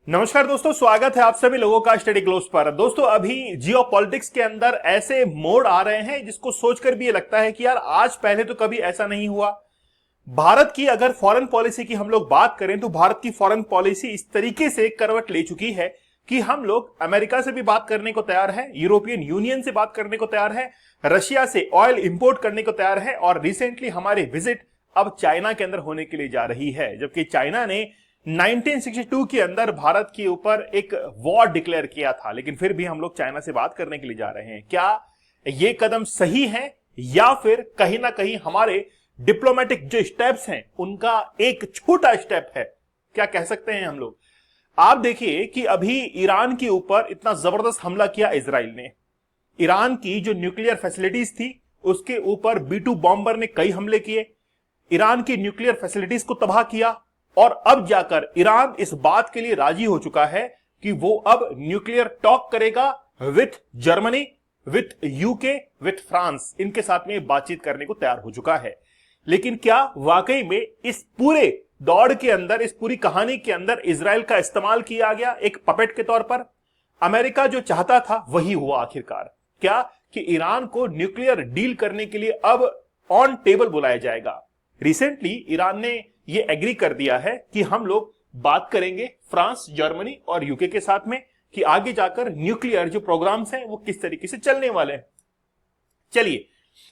नमस्कार दोस्तों, स्वागत है आप सभी लोगों का स्टडी ग्लोब्स पर। दोस्तों, अभी जियोपॉलिटिक्स के अंदर ऐसे मोड़ आ रहे हैं जिसको सोचकर भी ये लगता है कि यार आज पहले तो कभी ऐसा नहीं हुआ। भारत की अगर फॉरेन पॉलिसी की हम लोग बात करें तो भारत की फॉरेन पॉलिसी इस तरीके से करवट ले चुकी है कि हम लोग अमेरिका से भी बात करने को तैयार है, यूरोपियन यूनियन से बात करने को तैयार है, रशिया से ऑयल इंपोर्ट करने को तैयार है और रिसेंटली हमारी विजिट अब चाइना के अंदर होने के लिए जा रही है। जबकि चाइना ने 1962 के अंदर भारत के ऊपर एक वॉर डिक्लेयर किया था, लेकिन फिर भी हम लोग चाइना से बात करने के लिए जा रहे हैं। क्या ये कदम सही है या फिर कहीं ना कहीं हमारे डिप्लोमेटिक जो स्टेप्स हैं उनका एक छोटा स्टेप है, क्या कह सकते हैं हम लोग। आप देखिए कि अभी ईरान के ऊपर इतना जबरदस्त हमला किया इजराइल ने। ईरान की जो न्यूक्लियर फैसिलिटीज थी उसके ऊपर B2 बॉम्बर ने कई हमले किए, ईरान की न्यूक्लियर फैसिलिटीज को तबाह किया और अब जाकर ईरान इस बात के लिए राजी हो चुका है कि वो अब न्यूक्लियर टॉक करेगा with Germany, with UK, with France, इनके साथ में बातचीत करने को तैयार हो चुका है। लेकिन क्या वाकई में इस पूरे दौड़ के अंदर, इस पूरी कहानी के अंदर इजराइल का इस्तेमाल किया गया एक पपेट के तौर पर? अमेरिका जो चाहता था वही हुआ आखिरकार। क्या कि ईरान को न्यूक्लियर डील करने के लिए अब ऑन टेबल बुलाया जाएगा। रिसेंटली ईरान ने यह एग्री कर दिया है कि हम लोग बात करेंगे फ्रांस, जर्मनी और यूके के साथ में कि आगे जाकर न्यूक्लियर जो प्रोग्राम्स हैं वो किस तरीके से चलने वाले हैं। चलिए,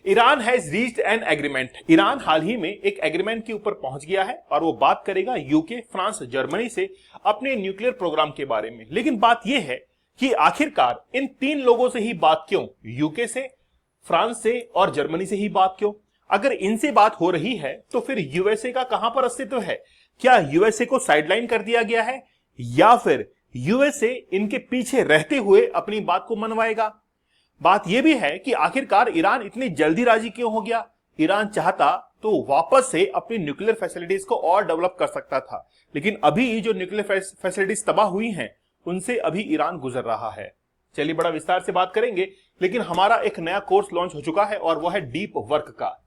Iran has reached an agreement. Iran हाल ही में एक एग्रीमेंट के ऊपर पहुंच गया है और वो बात करेगा यूके, फ्रांस, जर्मनी से अपने न्यूक्लियर प्रोग्राम के बारे में। लेकिन बात यह है कि आखिरकार इन तीन लोगों से ही बात क्यों, यूके से, फ्रांस से और जर्मनी से ही बात क्यों? अगर इनसे बात हो रही है तो फिर यूएसए का कहां पर अस्तित्व है? क्या यूएसए को साइडलाइन कर दिया गया है या फिर यूएसए इनके पीछे रहते हुए अपनी बात को मनवाएगा? बात यह भी है कि आखिरकार ईरान इतनी जल्दी राजी क्यों हो गया। ईरान चाहता तो वापस से अपनी न्यूक्लियर फैसिलिटीज को और डेवलप कर सकता था, लेकिन अभी जो न्यूक्लियर फैसिलिटीज तबाह हुई हैं उनसे अभी ईरान गुजर रहा है। चलिए, बड़ा विस्तार से बात करेंगे, लेकिन हमारा एक नया कोर्स लॉन्च हो चुका है और वह है डीप वर्क का।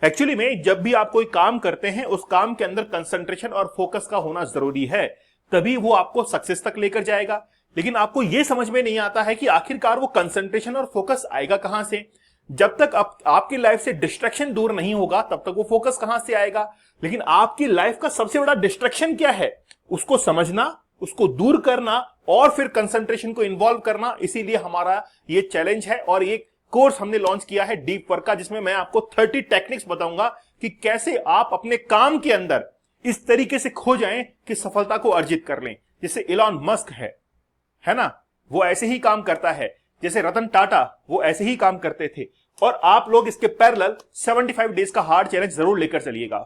एक्चुअली में जब भी आप कोई काम करते हैं उस काम के अंदर कंसंट्रेशन और फोकस का होना जरूरी है, तभी वो आपको सक्सेस तक लेकर जाएगा। लेकिन आपको यह समझ में नहीं आता है कि आखिरकार वो कंसंट्रेशन और फोकस आएगा कहां से। जब तक आपकी लाइफ से डिस्ट्रैक्शन दूर नहीं होगा तब तक वो फोकस कहां से आएगा। लेकिन आपकी लाइफ का सबसे बड़ा डिस्ट्रैक्शन क्या है, उसको समझना, उसको दूर करना और फिर कंसंट्रेशन को इन्वॉल्व करना। इसीलिए हमारा ये चैलेंज है और ये कोर्स हमने लॉन्च किया है डीप वर्क का, जिसमें मैं आपको 30 टेक्निक्स बताऊंगा कि कैसे आप अपने काम के अंदर इस तरीके से खो जाएं कि सफलता को अर्जित कर लें। जैसे इलॉन मस्क है ना, वो ऐसे ही काम करता है। जैसे रतन टाटा, वो ऐसे ही काम करते थे। और आप लोग इसके पैरेलल 75 डेज का हार्ड चैलेंज जरूर लेकर चलिएगा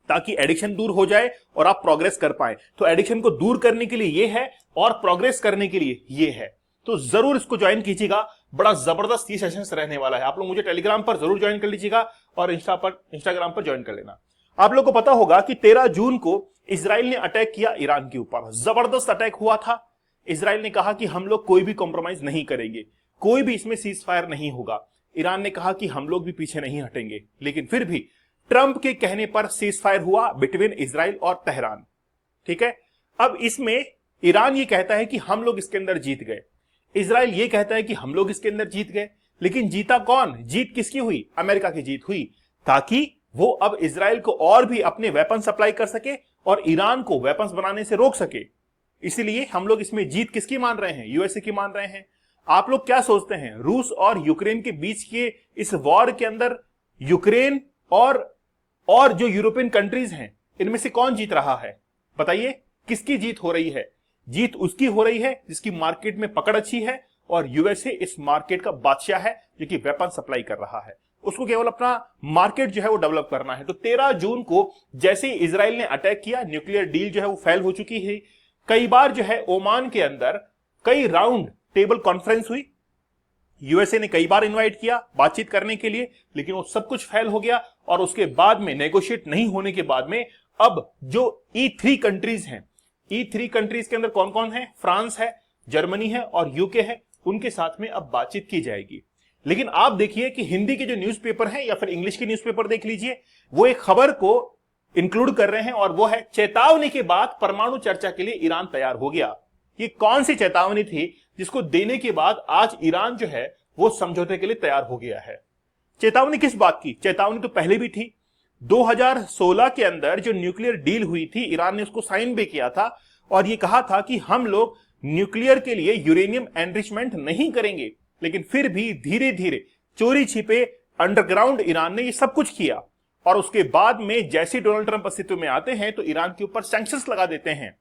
ताकि एडिक्शन दूर हो जाए और आप प्रोग्रेस कर पाए। तो एडिक्शन को दूर करने के लिए ये है और प्रोग्रेस करने के लिए ये है, तो जरूर इसको ज्वाइन कीजिएगा। बड़ा जबरदस्त ये सेशंस रहने वाला है। आप लोग मुझे टेलीग्राम पर जरूर ज्वाइन कर लीजिएगा और इंस्टाग्राम पर ज्वाइन कर लेना। आप लोग को पता होगा कि 13 जून को इजराइल ने अटैक किया ईरान के ऊपर। जबरदस्त अटैक हुआ था। इजराइल ने कहा कि हम लोग कोई भी कॉम्प्रोमाइज नहीं करेंगे, कोई भी इसमें सीज फायर नहीं होगा। ईरान ने कहा कि हम लोग भी पीछे नहीं हटेंगे, लेकिन फिर भी ट्रंप के कहने पर सीज फायर हुआ बिटवीन इजराइल और तेहरान। ठीक है, अब इसमें ईरान ये कहता है कि हम लोग इसके अंदर जीत गए, इजराइल ये कहता है कि हम लोग इसके अंदर जीत गए। लेकिन जीता कौन? जीत किसकी हुई? अमेरिका की जीत हुई, ताकि वो अब इजराइल को और भी अपने वेपन सप्लाई कर सके और ईरान को वेपन्स बनाने से रोक सके। इसीलिए हम लोग इसमें जीत किसकी मान रहे हैं? यूएसए की मान रहे हैं। आप लोग क्या सोचते हैं, रूस और यूक्रेन के बीच के इस वॉर के अंदर यूक्रेन और जो यूरोपियन कंट्रीज हैं, इनमें से कौन जीत रहा है? बताइए, किसकी जीत हो रही है? जीत उसकी हो रही है जिसकी मार्केट में पकड़ अच्छी है, और यूएसए इस मार्केट का बादशाह है जो कि वेपन सप्लाई कर रहा है। उसको केवल अपना मार्केट जो है वो डेवलप करना है। तो 13 जून को जैसे ही इजराइल ने अटैक किया, न्यूक्लियर डील जो है वो फेल हो चुकी है। कई बार जो है ओमान के अंदर कई राउंड टेबल कॉन्फ्रेंस हुई, यूएसए ने कई बार इनवाइट किया बातचीत करने के लिए, लेकिन वो सब कुछ फेल हो गया। और उसके बाद में नेगोशिएट नहीं होने के बाद में अब जो E3 कंट्रीज हैं, E3 कंट्रीज के अंदर कौन कौन है? फ्रांस है, जर्मनी है और यूके है। उनके साथ में अब बातचीत की जाएगी। लेकिन आप देखिए कि हिंदी के जो न्यूज़पेपर हैं या फिर इंग्लिश के न्यूज़पेपर देख लीजिए, वो एक खबर को इंक्लूड कर रहे हैं और वो है चेतावनी के बाद परमाणु चर्चा के लिए ईरान तैयार हो गया। ये कौन सी चेतावनी थी जिसको देने के बाद आज ईरान जो है वो समझौते के लिए तैयार हो गया है? चेतावनी किस बात की? चेतावनी तो पहले भी थी। 2016 के अंदर जो न्यूक्लियर डील हुई थी, ईरान ने उसको साइन भी किया था और ये कहा था कि हम लोग न्यूक्लियर के लिए यूरेनियम एनरिचमेंट नहीं करेंगे, लेकिन फिर भी धीरे धीरे चोरी छिपे अंडरग्राउंड ईरान ने ये सब कुछ किया और उसके बाद में जैसे डोनाल्ड ट्रंप अस्तित्व में आते हैं तो ईरान के ऊपर सैंक्शंस लगा देते हैं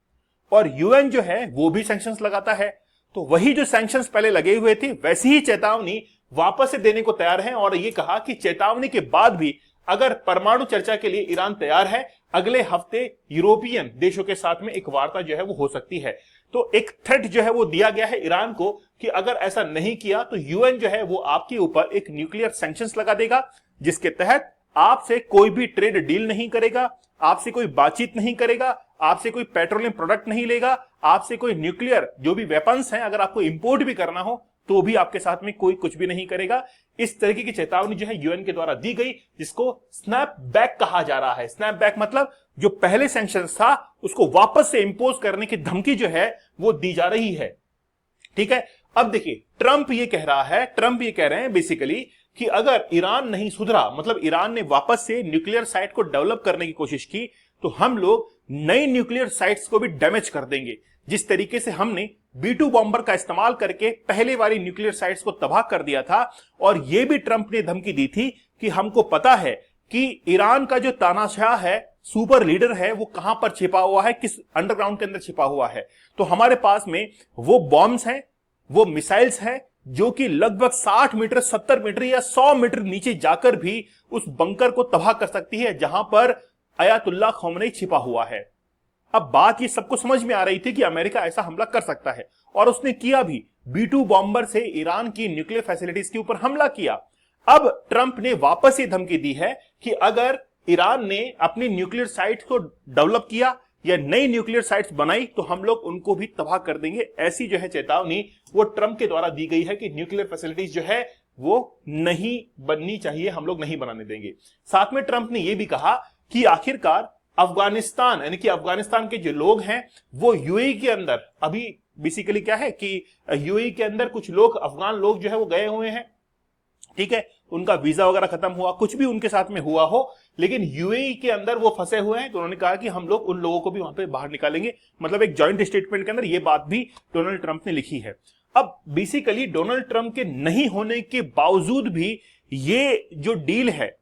और यूएन जो है वो भी सैंक्शंस लगाता है। तो वही जो सैंक्शंस पहले लगे हुए थे वैसी ही चेतावनी वापस से देने को तैयार है और ये कहा कि चेतावनी के बाद भी अगर परमाणु चर्चा के लिए ईरान तैयार है, अगले हफ्ते यूरोपियन देशों के साथ में एक वार्ता जो है वो हो सकती है। तो एक थ्रेट जो है वो दिया गया है ईरान को कि अगर ऐसा नहीं किया तो यूएन जो है वो आपके ऊपर एक न्यूक्लियर सैंक्शंस लगा देगा, जिसके तहत आपसे कोई भी ट्रेड डील नहीं करेगा, आपसे कोई बातचीत नहीं करेगा, आपसे कोई पेट्रोलियम प्रोडक्ट नहीं लेगा, आपसे कोई न्यूक्लियर जो भी वेपन्स हैं अगर आपको इंपोर्ट भी करना हो तो भी आपके साथ में कोई कुछ भी नहीं करेगा। इस तरीके की चेतावनी जो है यूएन के द्वारा दी गई, जिसको स्नैप बैक कहा जा रहा है। स्नैप बैक मतलब जो पहले सैंक्शंस था उसको वापस से इंपोज करने की धमकी जो है वो दी जा रही है। ठीक है, अब देखिए ट्रंप ये कह रहे हैं बेसिकली कि अगर ईरान नहीं सुधरा, मतलब ईरान ने वापस से न्यूक्लियर साइट को डेवलप करने की कोशिश की, तो हम लोग नई न्यूक्लियर साइट्स को भी डैमेज कर देंगे। जिस तरीके से हमने B2 बॉम्बर का इस्तेमाल करके पहले वाली न्यूक्लियर साइट्स को तबाह कर दिया था, और यह भी ट्रंप ने धमकी दी थी कि हमको पता है कि ईरान का जो तानाशाह है, सुपर लीडर है, वो कहां पर छिपा हुआ है, किस अंडरग्राउंड के अंदर छिपा हुआ है। तो हमारे पास में वो बॉम्ब्स हैं, वो मिसाइल्स हैं जो कि लगभग 60 मीटर, 70 मीटर या 100 मीटर नीचे जाकर भी उस बंकर को तबाह कर सकती है जहां पर अयातुल्लाह खौमेनी छिपा हुआ है। अब बात ये सबको समझ में आ रही थी कि अमेरिका ऐसा हमला कर सकता है और उसने किया भी। B2 बॉम्बर से ईरान की न्यूक्लियर फैसिलिटीज के ऊपर हमला किया। अब ट्रंप ने वापस ये धमकी दी है कि अगर ईरान ने अपनी न्यूक्लियर साइट को डेवलप किया या नई न्यूक्लियर साइट्स बनाई तो हम लोग उनको भी तबाह कर देंगे। ऐसी जो है चेतावनी वो ट्रंप के द्वारा दी गई है कि न्यूक्लियर फैसिलिटीज जो है वो नहीं बननी चाहिए, हम लोग नहीं बनाने देंगे। साथ में ट्रंप ने यह भी कहा कि आखिरकार अफगानिस्तान, यानी कि अफगानिस्तान के जो लोग हैं वो यूएई के अंदर, अभी बेसिकली क्या है कि यूएई के अंदर कुछ लोग, अफगान लोग जो है वो गए हुए हैं, ठीक है, उनका वीजा वगैरह खत्म हुआ, कुछ भी उनके साथ में हुआ हो, लेकिन यूएई के अंदर वो फंसे हुए हैं। तो उन्होंने कहा कि हम लोग उन लोगों को भी वहां पे बाहर निकालेंगे। मतलब एक जॉइंट स्टेटमेंट के अंदर ये बात भी डोनाल्ड ट्रंप ने लिखी है। अब बेसिकली डोनाल्ड ट्रंप के नहीं होने के बावजूद भी ये जो डील है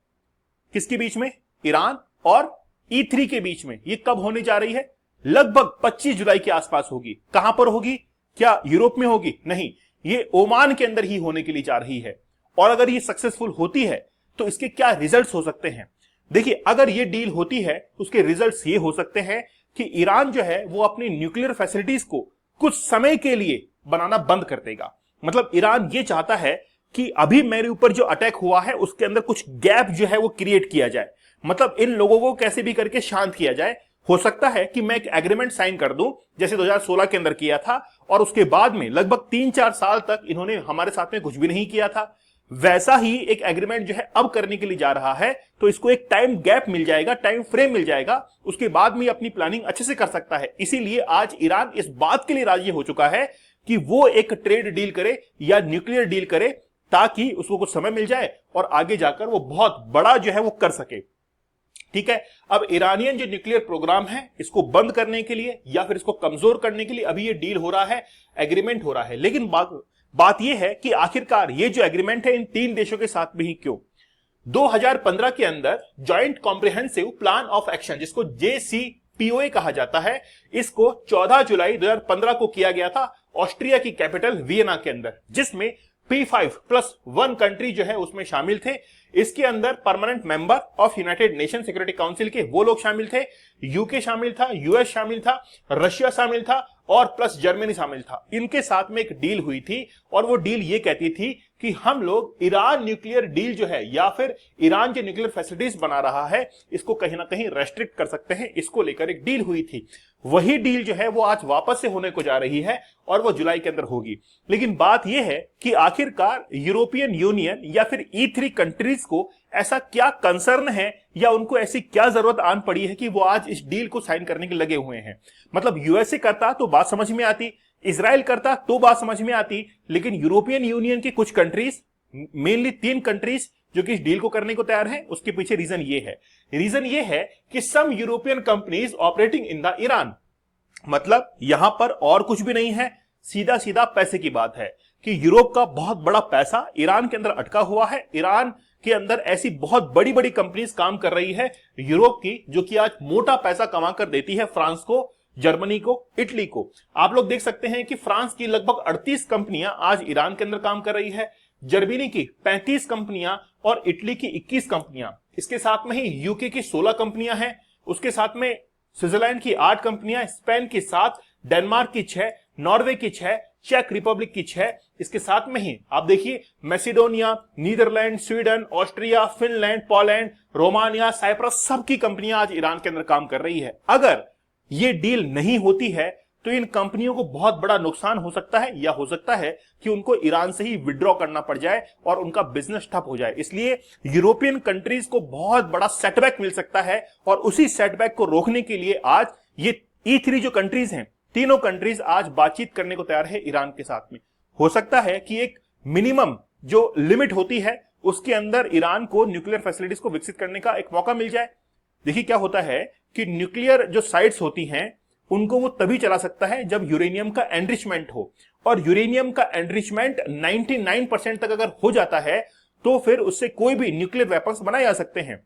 किसके बीच में, ईरान और E3 के बीच में, ये कब होने जा रही है? लगभग 25 जुलाई के आसपास होगी। कहां पर होगी? क्या यूरोप में होगी? नहीं, ये ओमान के अंदर ही होने के लिए जा रही है। और अगर ये सक्सेसफुल होती है तो इसके क्या रिजल्ट्स हो सकते हैं? देखिए, अगर ये डील होती है उसके रिजल्ट्स ये हो सकते हैं कि ईरान जो है वो अपनी न्यूक्लियर फैसिलिटीज को कुछ समय के लिए बनाना बंद कर देगा। मतलब ईरान ये चाहता है कि अभी मेरे ऊपर जो अटैक हुआ है उसके अंदर कुछ गैप जो है वो क्रिएट किया जाए, मतलब इन लोगों को कैसे भी करके शांत किया जाए। हो सकता है कि मैं एक एग्रीमेंट साइन कर दूं जैसे 2016 के अंदर किया था, और उसके बाद में लगभग 3-4 साल तक इन्होंने हमारे साथ में कुछ भी नहीं किया था, वैसा ही एक एग्रीमेंट जो है अब करने के लिए जा रहा है। तो इसको एक टाइम गैप मिल जाएगा, टाइम फ्रेम मिल जाएगा, उसके बाद में अपनी प्लानिंग अच्छे से कर सकता है। इसीलिए आज ईरान इस बात के लिए राजी हो चुका है कि वो एक ट्रेड डील करे या न्यूक्लियर डील करे, ताकि उसको कुछ समय मिल जाए और आगे जाकर वो बहुत बड़ा जो है वो कर सके। ठीक है, अब ईरानियन जो न्यूक्लियर प्रोग्राम है इसको बंद करने के लिए या फिर इसको कमजोर करने के लिए अभी ये डील हो रहा है, एग्रीमेंट हो रहा है। लेकिन बात यह है कि आखिरकार ये जो एग्रीमेंट है इन 3 देशों के साथ में ही क्यों? 2015 के अंदर joint comprehensive plan of action, जिसको JCPOA कहा जाता है, इसको 14 जुलाई 2015 को किया गया था ऑस्ट्रिया की कैपिटल वियना के अंदर, जिसमें P5+1 कंट्री जो है उसमें शामिल थे। इसके अंदर permanent member of United nation security council के वो लोग शामिल थे, यूके शामिल था, यूएस शामिल था, रशिया शामिल था और प्लस जर्मनी शामिल था। इनके साथ में एक डील हुई थी और वो डील ये कहती थी कि हम लोग ईरान न्यूक्लियर डील जो है या फिर ईरान के न्यूक्लियर फैसिलिटीज बना रहा है इसको कहीं ना कहीं रेस्ट्रिक्ट कर सकते हैं। इसको लेकर एक डील हुई थी। वही डील जो है वो आज वापस से होने को जा रही है और वो जुलाई के अंदर होगी। लेकिन बात यह है कि आखिरकार यूरोपियन यूनियन या फिर E3 कंट्रीज को ऐसा क्या कंसर्न है या उनको ऐसी क्या जरूरत आन पड़ी है कि वो आज इस डील को साइन करने के लगे हुए हैं। मतलब यूएसए करता तो बात समझ में आती, इजराइल करता तो बात समझ में आती, लेकिन यूरोपियन यूनियन की कुछ कंट्रीज, मेनली 3 कंट्रीज जो कि इस डील को करने को तैयार है, उसके पीछे रीजन ये है कि some European companies operating in the Iran. मतलब यहां पर और कुछ भी नहीं है, सीधा सीधा पैसे की बात है कि यूरोप का बहुत बड़ा पैसा ईरान के अंदर अटका हुआ है। ईरान के अंदर ऐसी बहुत बड़ी बड़ी कंपनीज काम कर रही है यूरोप की, जो कि आज मोटा पैसा कमा कर देती है फ्रांस को, जर्मनी को, इटली को। आप लोग देख सकते हैं कि फ्रांस की लगभग 38 कंपनियां आज ईरान के अंदर काम कर रही है, जर्मनी की 35 कंपनियां और इटली की 21 कंपनियां। इसके साथ में ही यूके की 16 कंपनियां हैं, उसके साथ में स्विट्जरलैंड की 8 कंपनियां, स्पेन की 7, डेनमार्क की 6, नॉर्वे की 6, चेक रिपब्लिक की 6। इसके साथ में ही आप देखिए Macedonia, Netherland, Sweden, Austria, Finland, Poland, Romania, Cyprus, सबकी कंपनियां आज ईरान के अंदर काम कर रही है। अगर ये डील नहीं होती है तो इन कंपनियों को बहुत बड़ा नुकसान हो सकता है, या हो सकता है कि उनको ईरान से ही विड्रॉ करना पड़ जाए और उनका बिजनेस ठप हो जाए। इसलिए यूरोपियन कंट्रीज को बहुत बड़ा सेटबैक मिल सकता है और उसी सेटबैक को रोकने के लिए आज ये E3 जो कंट्रीज हैं, तीनों कंट्रीज आज बातचीत करने को तैयार है ईरान के साथ में। हो सकता है कि एक मिनिमम जो लिमिट होती है उसके अंदर ईरान को न्यूक्लियर फैसिलिटीज को विकसित करने का एक मौका मिल जाए। देखिए क्या होता है कि न्यूक्लियर जो साइट्स होती हैं उनको वो तभी चला सकता है जब यूरेनियम का एनरिचमेंट हो, और यूरेनियम का एनरिचमेंट 99% तक अगर हो जाता है तो फिर उससे कोई भी न्यूक्लियर वेपन्स बनाए जा सकते हैं।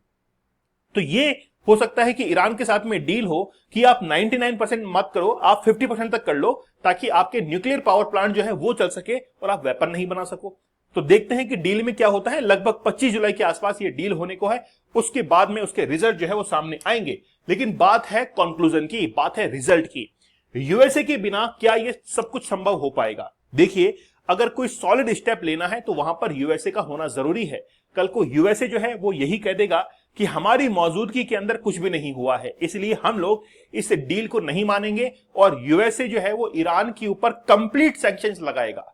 तो ये हो सकता है कि ईरान के साथ में डील हो कि आप 99% मत करो, आप 50% तक कर लो, ताकि आपके न्यूक्लियर पावर प्लांट जो है वो चल सके और आप वेपन नहीं बना सको। तो देखते हैं कि डील में क्या होता है। लगभग 25 जुलाई के आसपास ये डील होने को है, उसके बाद में उसके रिजल्ट जो है वो सामने आएंगे। लेकिन बात है कंक्लूजन की, बात है रिजल्ट की। यूएसए के बिना क्या ये सब कुछ संभव हो पाएगा? देखिए, अगर कोई सॉलिड स्टेप लेना है तो वहां पर यूएसए का होना जरूरी है। कल को यूएसए जो है वो यही कह देगा कि हमारी मौजूदगी के अंदर कुछ भी नहीं हुआ है, इसलिए हम लोग इस डील को नहीं मानेंगे और यूएसए जो है वो ईरान के ऊपर कंप्लीट सैंक्शंस लगाएगा।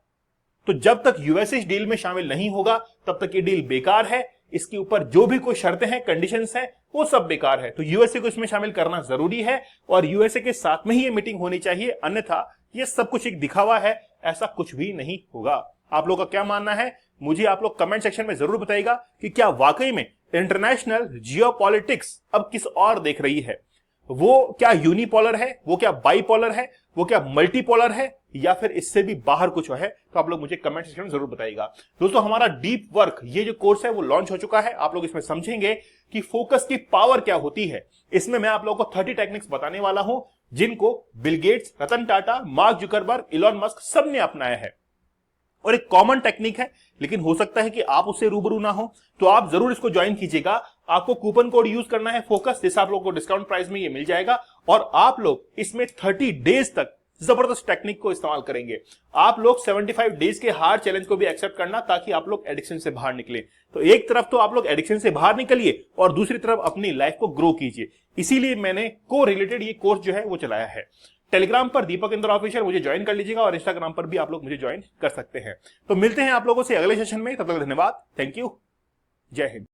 तो जब तक यूएसए इस डील में शामिल नहीं होगा तब तक ये डील बेकार है। इसके ऊपर जो भी कोई शर्तें हैं, कंडीशंस हैं, वो सब बेकार है। तो यूएसए को इसमें शामिल करना जरूरी है और यूएसए के साथ में ही ये मीटिंग होनी चाहिए, अन्यथा ये सब कुछ एक दिखावा है, ऐसा कुछ भी नहीं होगा। आप लोग का क्या मानना है? मुझे आप लोग कमेंट सेक्शन में जरूर बताइएगा कि क्या वाकई में इंटरनेशनल जियोपॉलिटिक्स अब किस और देख रही है। वो क्या यूनिपोलर है, वो क्या बाइपोलर है, वो क्या मल्टीपोलर है, या फिर इससे भी बाहर कुछ है? तो आप लोग मुझे कमेंट सेक्शन में जरूर बताइएगा। दोस्तों, हमारा डीप वर्क ये जो कोर्स है वो लॉन्च हो चुका है। आप लोग इसमें समझेंगे कि फोकस की पावर क्या होती है। इसमें मैं आप लोगों को 30 टेक्निक्स बताने वाला हूं जिनको Bill Gates, Ratan Tata, Mark Zuckerberg, Elon Musk सबने अपनाया है और एक कॉमन टेक्निक है, लेकिन हो सकता है कि आप उससे रूबरू ना हो, तो आप जरूर इसको ज्वाइन कीजिएगा। आपको कूपन कोड यूज करना है फोकस, जिससे आप लोगों को डिस्काउंट प्राइस में ये मिल जाएगा और आप लोग इसमें 30 डेज तक जबरदस्त टेक्निक को इस्तेमाल करेंगे। आप लोग 75 डेज के हार्ड चैलेंज को भी एक्सेप्ट करना, ताकि आप लोग एडिक्शन से बाहर निकले। तो एक तरफ तो आप लोग एडिक्शन से बाहर निकलिए और दूसरी तरफ अपनी लाइफ को ग्रो कीजिए। इसीलिए मैंने को रिलेटेड ये कोर्स जो है वो चलाया है। टेलीग्राम पर दीपक इंद्र ऑफिशियल मुझे ज्वाइन कर लीजिएगा और इंस्टाग्राम पर भी आप लोग मुझे ज्वाइन कर सकते हैं। तो मिलते हैं आप लोगों से अगले सेशन में, तब तक धन्यवाद, थैंक यू, जय हिंद।